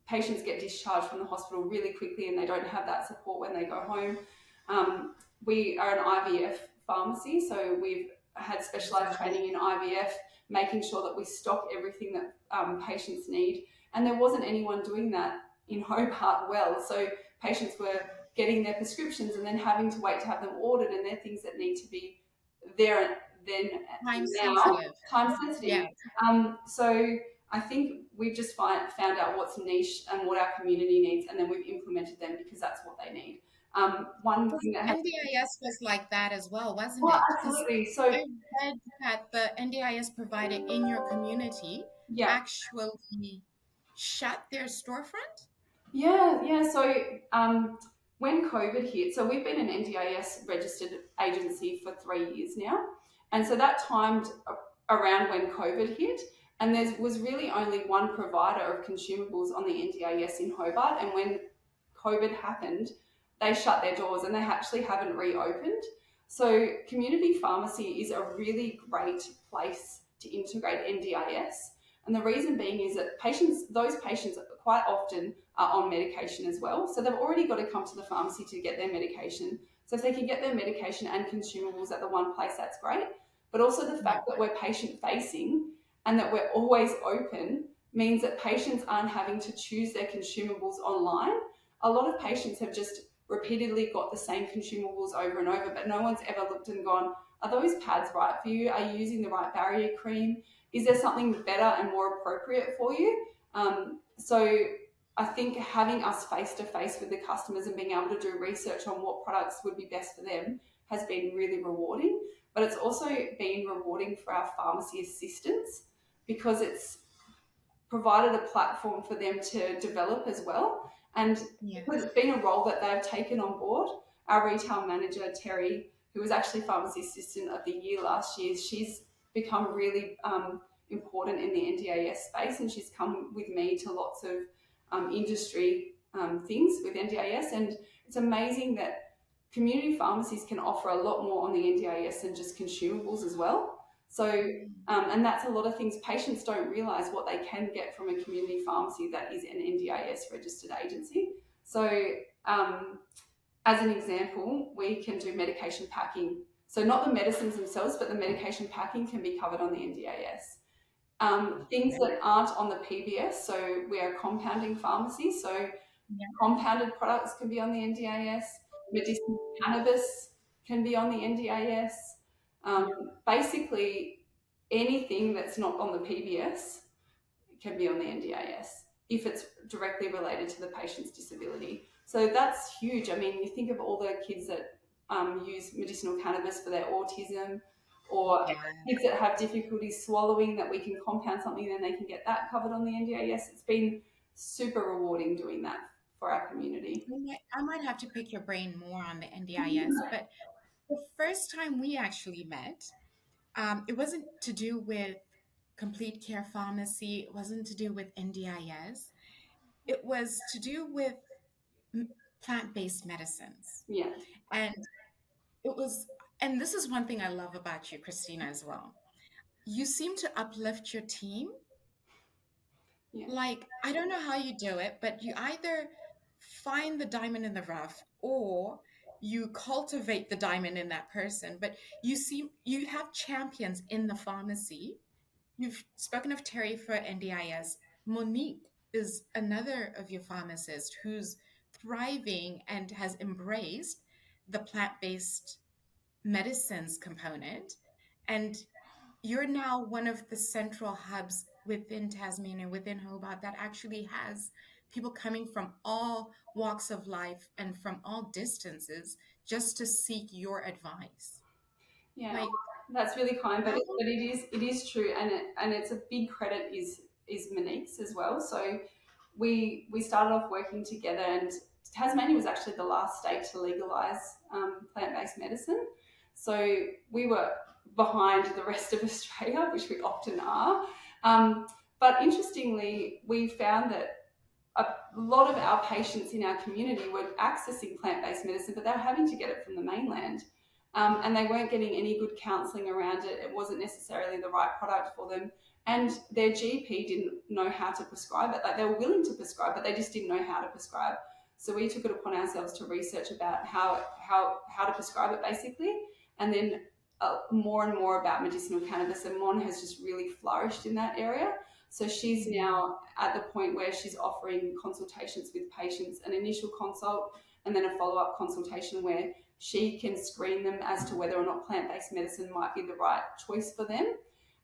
Patients get discharged from the hospital really quickly and they don't have that support when they go home. We are an IVF pharmacy, so we've had specialized training in IVF, making sure that we stock everything that patients need. And there wasn't anyone doing that in Hobart well. So patients were getting their prescriptions and then having to wait to have them ordered, and they're things that need to be there then Time now, sensitive. time sensitive. Yeah. So I think we've just found out what's niche and what our community needs, and then we've implemented them because that's what they need. One thing that NDIS was like that as well, wasn't well, it? absolutely. So I read that the NDIS provider in your community actually shut their storefront. Yeah. So when COVID hit, so we've been an NDIS registered agency for 3 years now, and so that timed around when COVID hit, and there was really only one provider of consumables on the NDIS in Hobart, and when COVID happened, they shut their doors and they actually haven't reopened. So community pharmacy is a really great place to integrate NDIS. And the reason being is that those patients quite often are on medication as well. So they've already got to come to the pharmacy to get their medication. So if they can get their medication and consumables at the one place, that's great. But also the fact that we're patient facing and that we're always open means that patients aren't having to choose their consumables online. A lot of patients have just repeatedly got the same consumables over and over, but no one's ever looked and gone, are those pads right for you? Are you using the right barrier cream? Is there something better and more appropriate for you? So I think having us face-to-face with the customers and being able to do research on what products would be best for them has been really rewarding. But it's also been rewarding for our pharmacy assistants because it's provided a platform for them to develop as well. And because it's been a role that they've taken on board, our retail manager, Terry, who was actually Pharmacy Assistant of the Year last year, she's become really important in the NDIS space, and she's come with me to lots of industry things with NDIS. And it's amazing that community pharmacies can offer a lot more on the NDIS than just consumables as well. So, and that's a lot of things patients don't realise what they can get from a community pharmacy that is an NDIS registered agency. So, as an example, we can do medication packing. So not the medicines themselves, but the medication packing can be covered on the NDIS. Things that aren't on the PBS, so we are a compounding pharmacy, so compounded products can be on the NDIS. Medicinal cannabis can be on the NDIS. Basically, anything that's not on the PBS can be on the NDIS if it's directly related to the patient's disability. So that's huge. I mean, you think of all the kids that use medicinal cannabis for their autism, or kids that have difficulty swallowing, that we can compound something and they can get that covered on the NDIS. It's been super rewarding doing that for our community. I might have to pick your brain more on the NDIS, but the first time we actually met, it wasn't to do with complete care pharmacy. It wasn't to do with NDIS. It was to do with plant-based medicines. Yeah. And it was, and this is one thing I love about you, Kristina, as well. You seem to uplift your team. Yeah. Like, I don't know how you do it, but you either find the diamond in the rough or you cultivate the diamond in that person. But you have champions in the pharmacy. You've spoken of Terry for NDIS. Monique is another of your pharmacists who's thriving and has embraced the plant-based medicines component. And you're now one of the central hubs within Tasmania, within Hobart, that actually has people coming from all walks of life and from all distances just to seek your advice. Yeah, that's really kind, but it is true, and it's a big credit is Monique's as well. So we started off working together, and Tasmania was actually the last state to legalise plant-based medicine. So we were behind the rest of Australia, which we often are. But interestingly, we found that a lot of our patients in our community were accessing plant-based medicine, but they were having to get it from the mainland. And they weren't getting any good counselling around it. It wasn't necessarily the right product for them. And their GP didn't know how to prescribe it. Like, they were willing to prescribe, but they just didn't know how to prescribe. So we took it upon ourselves to research about how to prescribe it, basically. And then more and more about medicinal cannabis, and Mon has just really flourished in that area. So she's now at the point where she's offering consultations with patients, an initial consult and then a follow-up consultation where she can screen them as to whether or not plant-based medicine might be the right choice for them.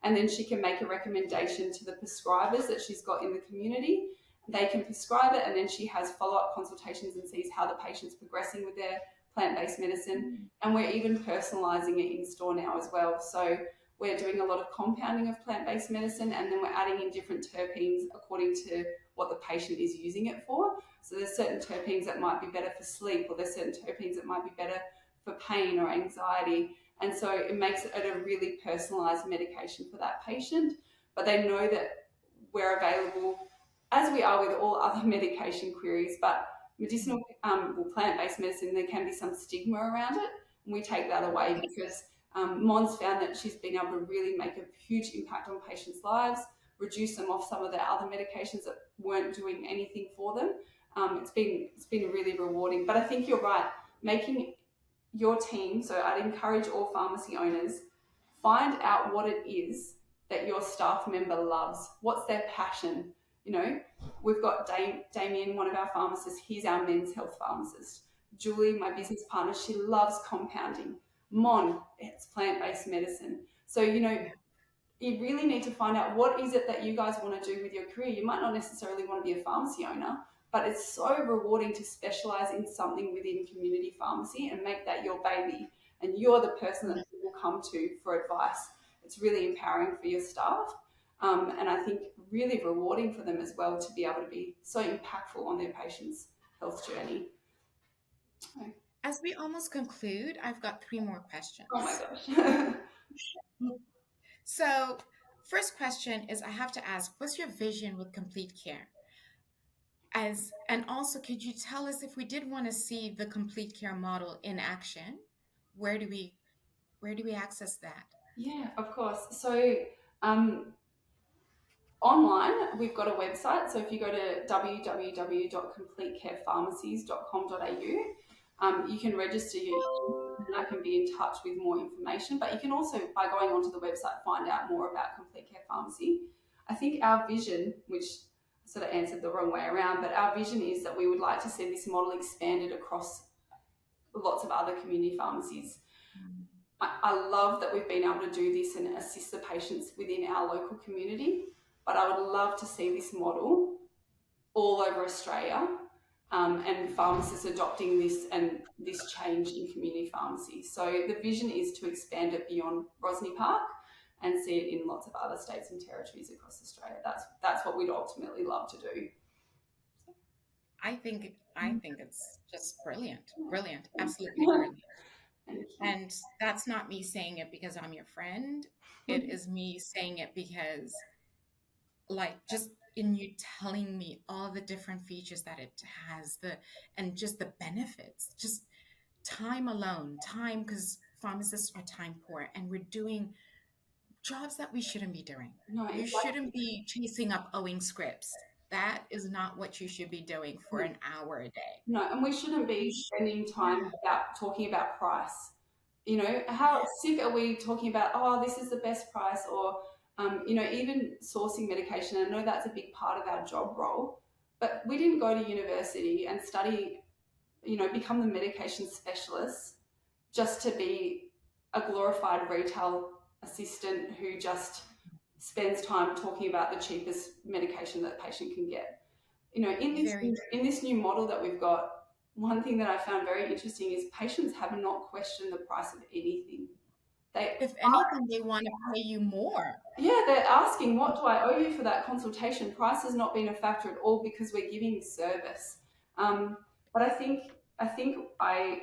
And then she can make a recommendation to the prescribers that she's got in the community. They can prescribe it, and then she has follow-up consultations and sees how the patient's progressing with their plant-based medicine. And we're even personalising it in store now as well. So we're doing a lot of compounding of plant-based medicine, and then we're adding in different terpenes according to what the patient is using it for. So there's certain terpenes that might be better for sleep, or there's certain terpenes that might be better for pain or anxiety. And so it makes it a really personalised medication for that patient. But they know that we're available, as we are with all other medication queries, but medicinal plant-based medicine, there can be some stigma around it, and we take that away because Mon's found that she's been able to really make a huge impact on patients' lives, reduce them off some of their other medications that weren't doing anything for them. It's been really rewarding. But I think you're right, making your team, so I'd encourage all pharmacy owners, find out what it is that your staff member loves. What's their passion? You know, we've got Damien, one of our pharmacists, he's our men's health pharmacist. Julie, my business partner, she loves compounding. Mon, it's plant-based medicine. So, you know, you really need to find out what is it that you guys want to do with your career. You might not necessarily want to be a pharmacy owner, but it's so rewarding to specialize in something within community pharmacy and make that your baby. And you're the person that people come to for advice. It's really empowering for your staff. And I think really rewarding for them as well to be able to be so impactful on their patients' health journey. As we almost conclude, I've got 3 more questions. Oh my gosh. So, first question is, I have to ask, what's your vision with Complete Care? And also, could you tell us, if we did want to see the Complete Care model in action, where do we access that? Yeah, of course. So online, we've got a website. So if you go to www.completecarepharmacies.com.au, you can register and I can be in touch with more information. But you can also, by going onto the website, find out more about Complete Care Pharmacy. I think our vision, which I sort of answered the wrong way around, but our vision is that we would like to see this model expanded across lots of other community pharmacies. I love that we've been able to do this and assist the patients within our local community, but I would love to see this model all over Australia, and pharmacists adopting this and this change in community pharmacy. So the vision is to expand it beyond Rosny Park and see it in lots of other states and territories across Australia. That's what we'd ultimately love to do. I think it's just brilliant, absolutely brilliant. And that's not me saying it because I'm your friend. It is me saying it because, like, just in you telling me all the different features that it has, and just the benefits, just time alone, because pharmacists are time poor and we're doing jobs that we shouldn't be doing. No, you shouldn't be chasing up owing scripts. That is not what you should be doing for an hour a day. No, and we shouldn't be spending time talking about price. You know, how sick are we talking about, oh, this is the best price, or, you know, even sourcing medication. I know that's a big part of our job role, but we didn't go to university and study, you know, become the medication specialist just to be a glorified retail assistant who just spends time talking about the cheapest medication that a patient can get. You know, in this new model that we've got, one thing that I found very interesting is patients have not questioned the price of anything. If anything, they want to pay you more. Yeah, they're asking, what do I owe you for that consultation? Price has not been a factor at all because we're giving service. But I think I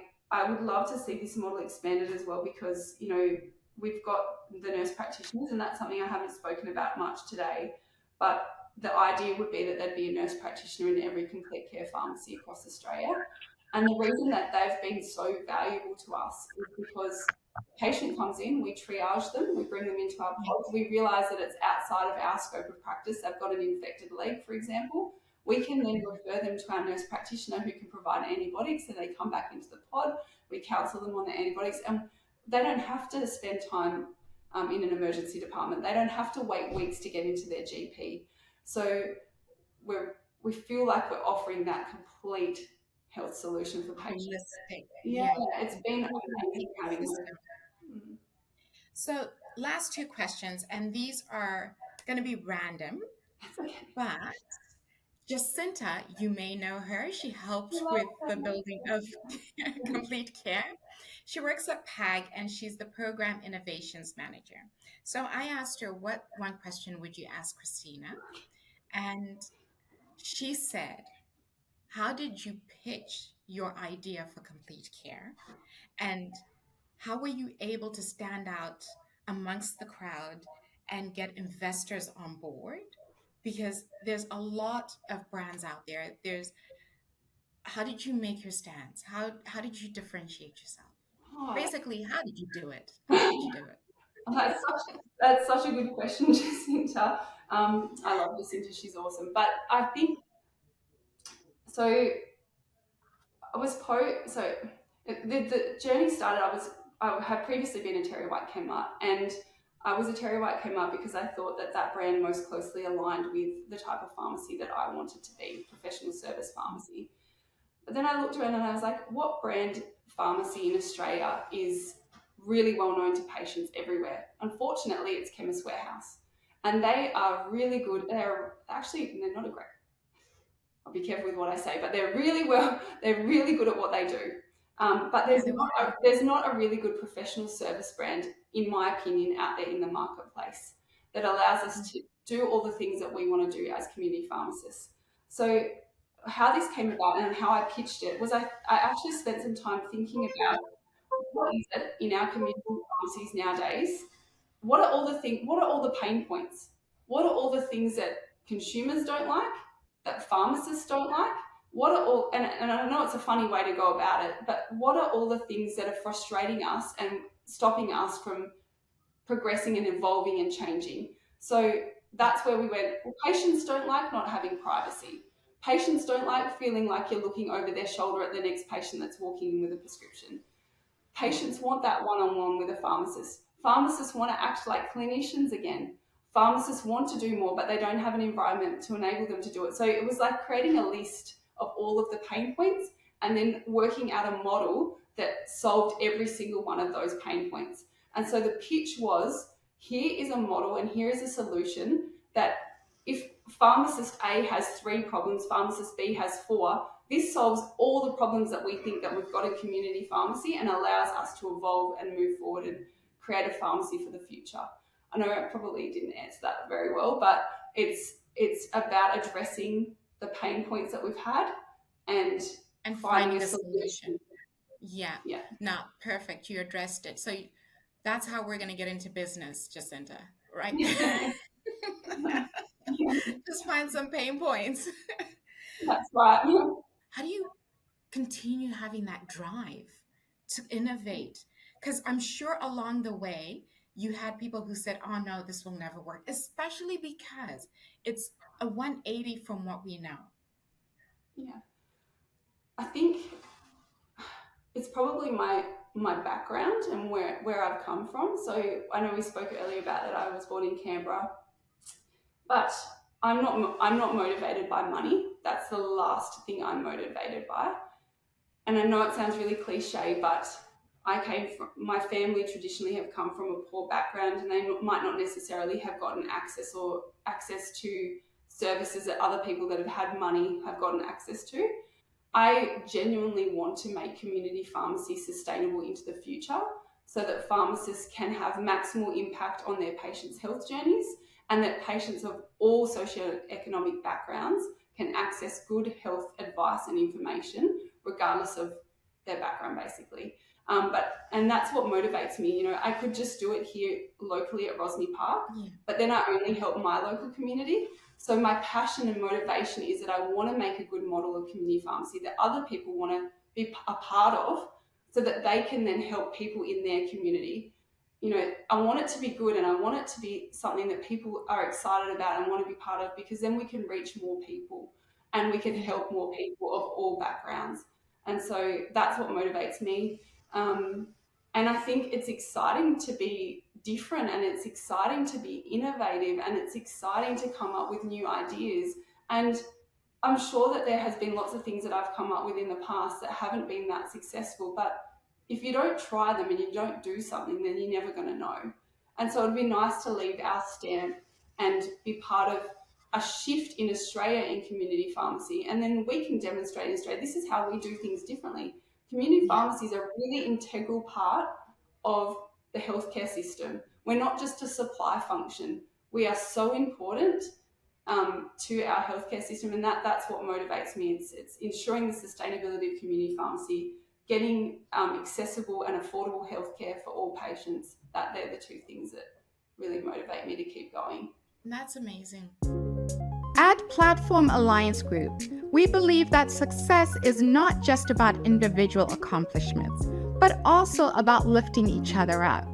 would love to see this model expanded as well, because, you know, we've got the nurse practitioners, and that's something I haven't spoken about much today. But the idea would be that there'd be a nurse practitioner in every Complete Care pharmacy across Australia. And the reason that they've been so valuable to us is because the patient comes in, we triage them, we bring them into our pods, we realise that it's outside of our scope of practice. They've got an infected leg, for example. We can then refer them to our nurse practitioner who can provide antibiotics, so they come back into the pod. We counsel them on the antibiotics, and they don't have to spend time in an emergency department. They don't have to wait weeks to get into their GP. So we feel like we're offering that complete health solution for patients. Holistic. Yeah, it's been amazing having them. So last two questions, and these are going to be random, Okay. but Jacinta, you may know her. She helped with the building of Complete Care. She works at PAG and she's the Program Innovations Manager. So I asked her, what one question would you ask Kristina? And she said, how did you pitch your idea for Complete Care? And how were you able to stand out amongst the crowd and get investors on board? Because there's a lot of brands out there. How did you make your stance? How did you differentiate yourself? Basically, how did you do it? How did you do it? That's such a good question, Jacinta. I love Jacinta; she's awesome. But I think so. The journey started. I had previously been a Terry White Kmart, and I was a Terry White Kmart because I thought that brand most closely aligned with the type of pharmacy that I wanted to be, professional service pharmacy. But then I looked around and I was like, what brand pharmacy in Australia is really well known to patients everywhere? Unfortunately, it's Chemist Warehouse. And they are really good. They're not a great, I'll be careful with what I say, but they're really good at what they do. But there's not a really good professional service brand, in my opinion, out there in the marketplace that allows us to do all the things that we want to do as community pharmacists. So how this came about and how I pitched it was I actually spent some time thinking about what is it in our community pharmacies nowadays. What are all the pain points? What are all the things that consumers don't like, that pharmacists don't like? What are all, and I know it's a funny way to go about it, but what are all the things that are frustrating us and stopping us from progressing and evolving and changing? So that's where we went, well, patients don't like not having privacy. Patients don't like feeling like you're looking over their shoulder at the next patient that's walking in with a prescription. Patients want that one-on-one with a pharmacist. Pharmacists want to act like clinicians again. Pharmacists want to do more, but they don't have an environment to enable them to do it. So it was like creating a list of all of the pain points and then working out a model that solved every single one of those pain points. And so the pitch was, here is a model and here is a solution that if pharmacist A has 3 problems, pharmacist B has 4, this solves all the problems that we think that we've got in community pharmacy and allows us to evolve and move forward and create a pharmacy for the future. I know I probably didn't answer that very well, but it's about addressing the pain points that we've had and finding a solution. Yeah. No, perfect. You addressed it. So that's how we're going to get into business, Jacinta, right? Just find some pain points. That's right. How do you continue having that drive to innovate? Because I'm sure along the way, you had people who said, oh no, this will never work, especially because it's a 180 from what we know. Yeah. I think it's probably my background and where I've come from. So I know we spoke earlier about that I was born in Canberra, but I'm not motivated by money. That's the last thing I'm motivated by. And I know it sounds really cliche, but my family traditionally have come from a poor background and they might not necessarily have gotten access to services that other people that have had money have gotten access to. I genuinely want to make community pharmacy sustainable into the future so that pharmacists can have maximal impact on their patients' health journeys and that patients of all socioeconomic backgrounds can access good health advice and information regardless of their background, basically. And that's what motivates me. You know, I could just do it here locally at Rosny Park, but then I only help my local community. So my passion and motivation is that I want to make a good model of community pharmacy that other people want to be a part of so that they can then help people in their community. You know, I want it to be good and I want it to be something that people are excited about and want to be part of, because then we can reach more people and we can help more people of all backgrounds. And so that's what motivates me. And I think it's exciting to be different, and it's exciting to be innovative, and it's exciting to come up with new ideas. And I'm sure that there has been lots of things that I've come up with in the past that haven't been that successful, but if you don't try them and you don't do something, then you're never going to know. And so it'd be nice to leave our stamp and be part of a shift in Australia in community pharmacy. And then we can demonstrate in Australia, this is how we do things differently. Community pharmacies are a really integral part of the healthcare system. We're not just a supply function. We are so important to our healthcare system, and that's what motivates me. It's ensuring the sustainability of community pharmacy, getting accessible and affordable healthcare for all patients. That they're the two things that really motivate me to keep going. That's amazing. At Platform Alliance Group, we believe that success is not just about individual accomplishments, but also about lifting each other up.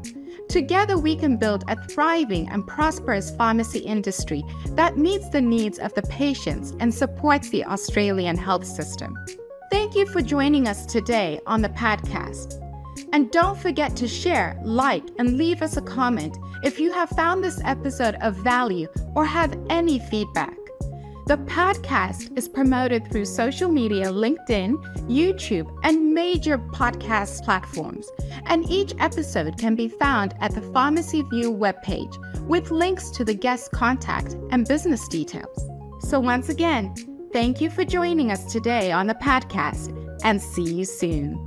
Together, we can build a thriving and prosperous pharmacy industry that meets the needs of the patients and supports the Australian health system. Thank you for joining us today on the PAGCAST. And don't forget to share, like, and leave us a comment if you have found this episode of value or have any feedback. The PAGCAST is promoted through social media, LinkedIn, YouTube, and major podcast platforms. And each episode can be found at the Pharmacy View webpage with links to the guest contact and business details. So once again, thank you for joining us today on the PAGCAST, and see you soon.